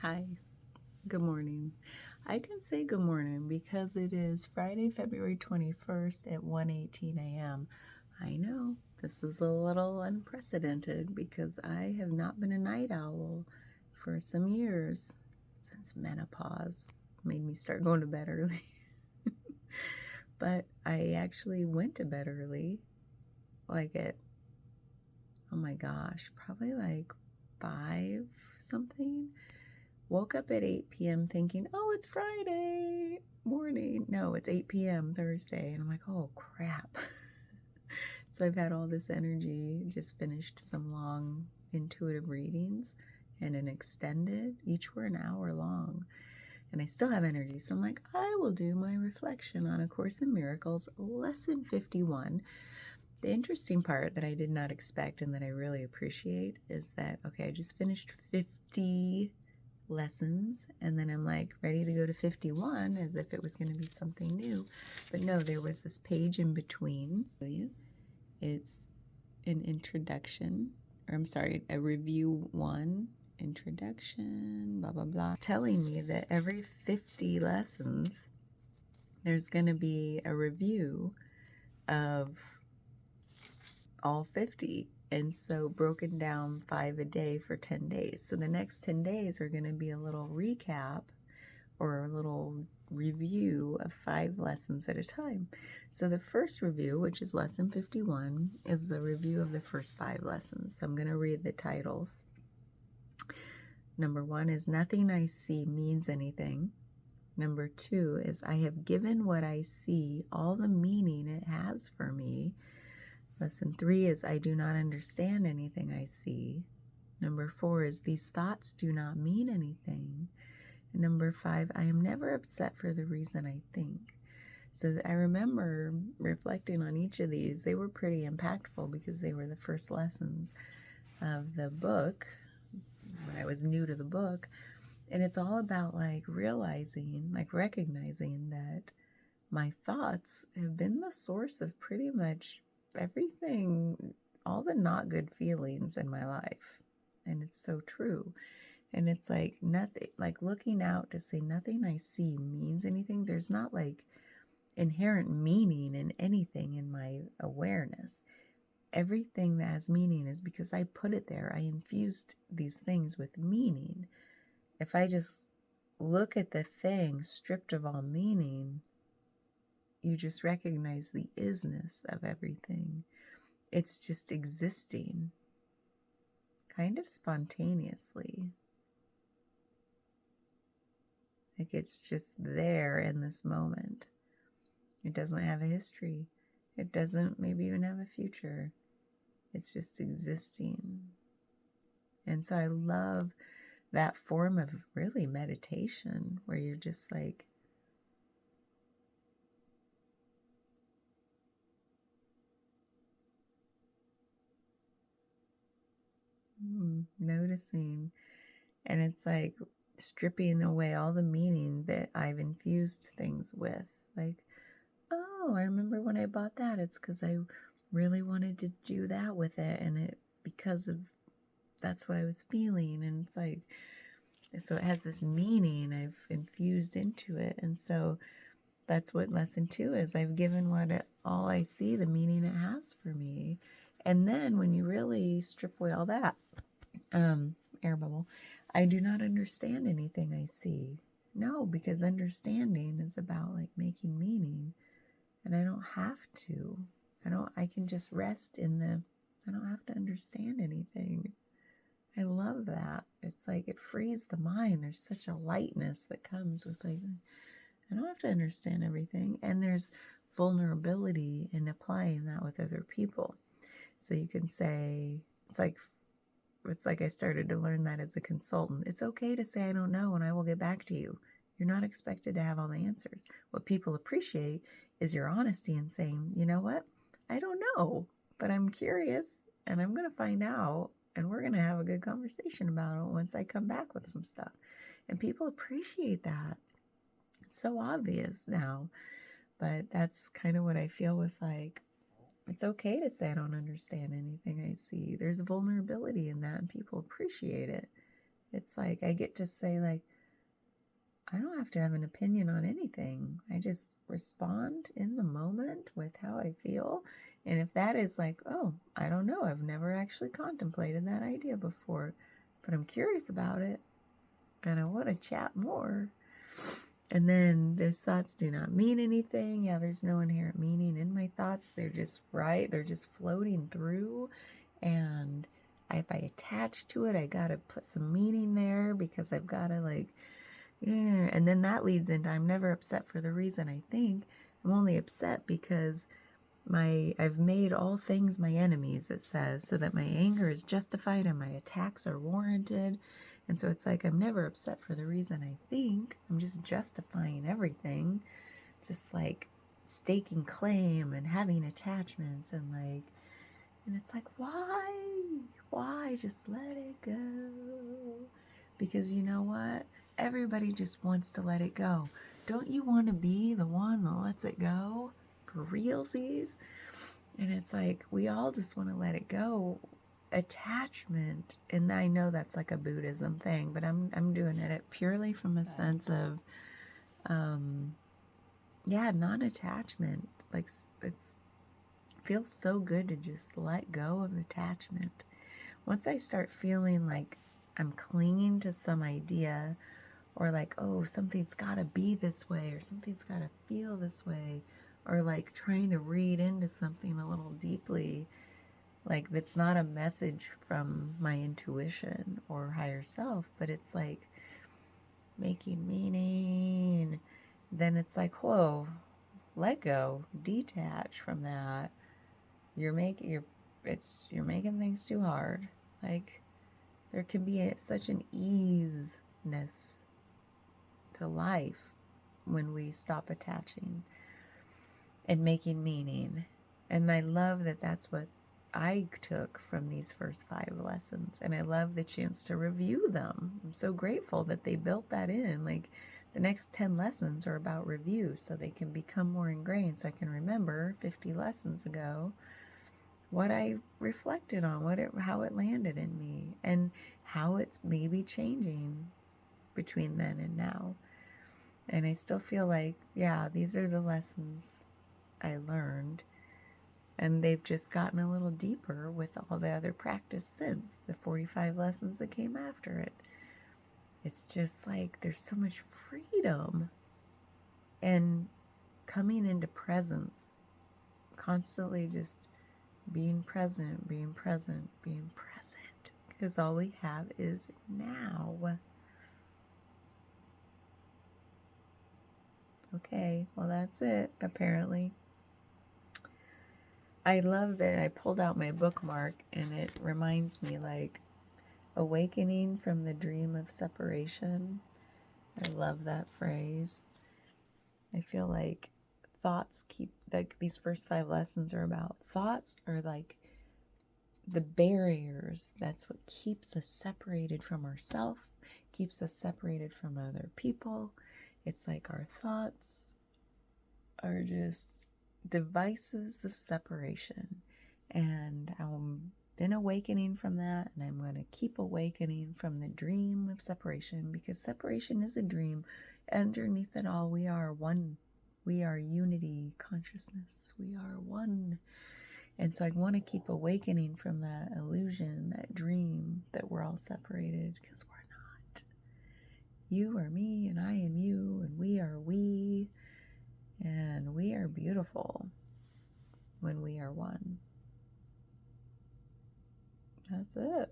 Hi, good morning. I can say good morning because it is Friday, February 21st at 1:18 a.m. I know this is a little unprecedented because I have not been a night owl for some years since menopause made me start going to bed early. But I actually went to bed early, like at, oh my gosh, probably like 5 something. Woke up at 8 p.m. thinking, oh, it's Friday morning. No, it's 8 p.m. Thursday. And I'm like, oh, crap. So I've had all this energy, just finished some long intuitive readings and an extended. Each were an hour long. And I still have energy. So I'm like, I will do my reflection on A Course in Miracles, Lesson 51. The interesting part that I did not expect and that I really appreciate is that, okay, I just finished 50 lessons, and then I'm like ready to go to 51 as if it was going to be something new. But no, there was this page in between. It's an introduction, or I'm sorry, a review 1, introduction, blah, blah, blah, telling me that every 50 lessons, there's going to be a review of all 50. And so broken down 5 a day for 10 days. So the next 10 days are going to be a little recap or a little review of 5 lessons at a time. So the first review, which is lesson 51, is a review of the first 5 lessons. So I'm going to read the titles. Number 1 is Nothing I See Means Anything. Number 2 is I have given what I see all the meaning it has for me. Lesson 3 is I do not understand anything I see. Number 4 is these thoughts do not mean anything. And number 5, I am never upset for the reason I think. So I remember reflecting on each of these. They were pretty impactful because they were the first lessons of the book when I was new to the book. And it's all about like realizing, like recognizing that my thoughts have been the source of pretty much everything, all the not good feelings in my life. And it's so true. And it's like nothing, like looking out to say nothing I see means anything. There's not like inherent meaning in anything in my awareness. Everything that has meaning is because I put it there. I infused these things with meaning. If I just look at the thing stripped of all meaning, you just recognize the isness of everything. It's just existing, kind of spontaneously. Like it's just there in this moment. It doesn't have a history. It doesn't maybe even have a future. It's just existing. And so I love that form of really meditation where you're just like, noticing. And it's like stripping away all the meaning that I've infused things with. Like, oh, I remember when I bought that. It's because I really wanted to do that with it. And it, because of, that's what I was feeling. And it's like, so it has this meaning I've infused into it. And so that's what lesson 2 is. I've given all I see, the meaning it has for me. And then when you really strip away all that, air bubble, I do not understand anything I see. No, because understanding is about like making meaning. And I don't have to. I can just rest in I don't have to understand anything. I love that. It's like it frees the mind. There's such a lightness that comes with like, I don't have to understand everything. And there's vulnerability in applying that with other people. So you can say, it's like I started to learn that as a consultant. It's okay to say I don't know and I will get back to you. You're not expected to have all the answers. What people appreciate is your honesty in saying, you know what? I don't know, but I'm curious and I'm going to find out and we're going to have a good conversation about it once I come back with some stuff. And people appreciate that. It's so obvious now, but that's kind of what I feel with like, it's okay to say I don't understand anything I see. There's vulnerability in that and people appreciate it. It's like I get to say, like, I don't have to have an opinion on anything. I just respond in the moment with how I feel. And if that is like, oh, I don't know, I've never actually contemplated that idea before, but I'm curious about it and I want to chat more. And then those thoughts do not mean anything. Yeah, there's no inherent meaning in my thoughts. They're just they're just floating through. And if I attach to it, I got to put some meaning there because I've got to like, yeah. And then that leads into I'm never upset for the reason I think. I'm only upset because I've made all things my enemies, it says, so that my anger is justified and my attacks are warranted. And so it's like I'm never upset for the reason I think. I'm just justifying everything, just like staking claim and having attachments and it's like, why? Why? Just let it go. Because you know what? Everybody just wants to let it go. Don't you want to be the one that lets it go for realsies? And it's like, we all just want to let it go. Attachment, and I know that's like a Buddhism thing, but I'm doing it purely from a sense of, non-attachment. Like, it's feels so good to just let go of attachment. Once I start feeling like I'm clinging to some idea, or like, oh, something's got to be this way, or something's got to feel this way, or like trying to read into something a little deeply, like that's not a message from my intuition or higher self, but it's like making meaning, then it's like, whoa, let go, detach from that. You're making things too hard. Like, there can be such an easiness to life when we stop attaching and making meaning. And I love that that's what I took from these first 5 lessons. And I love the chance to review them. I'm so grateful that they built that in. Like, the next 10 lessons are about review so they can become more ingrained, so I can remember 50 lessons ago what I reflected on, how it landed in me, and how it's maybe changing between then and now. And I still feel like, yeah, these are the lessons I learned, and they've just gotten a little deeper with all the other practice since the 45 lessons that came after it. It's just like there's so much freedom and coming into presence, constantly just being present, being present, being present, because all we have is now. Okay, well, that's it, apparently. I love that I pulled out my bookmark and it reminds me, like, awakening from the dream of separation. I love that phrase. I feel like these first 5 lessons are about thoughts are like the barriers. That's what keeps us separated from ourselves, keeps us separated from other people. It's like our thoughts are just devices of separation. And I'm been awakening from that, and I'm going to keep awakening from the dream of separation, because separation is a dream. Underneath it all, we are one. We are unity consciousness. We are one. And so I want to keep awakening from that illusion, that dream that we're all separated, because we're not. You are me, and I am you, and we are we. And we are beautiful when we are one. That's it.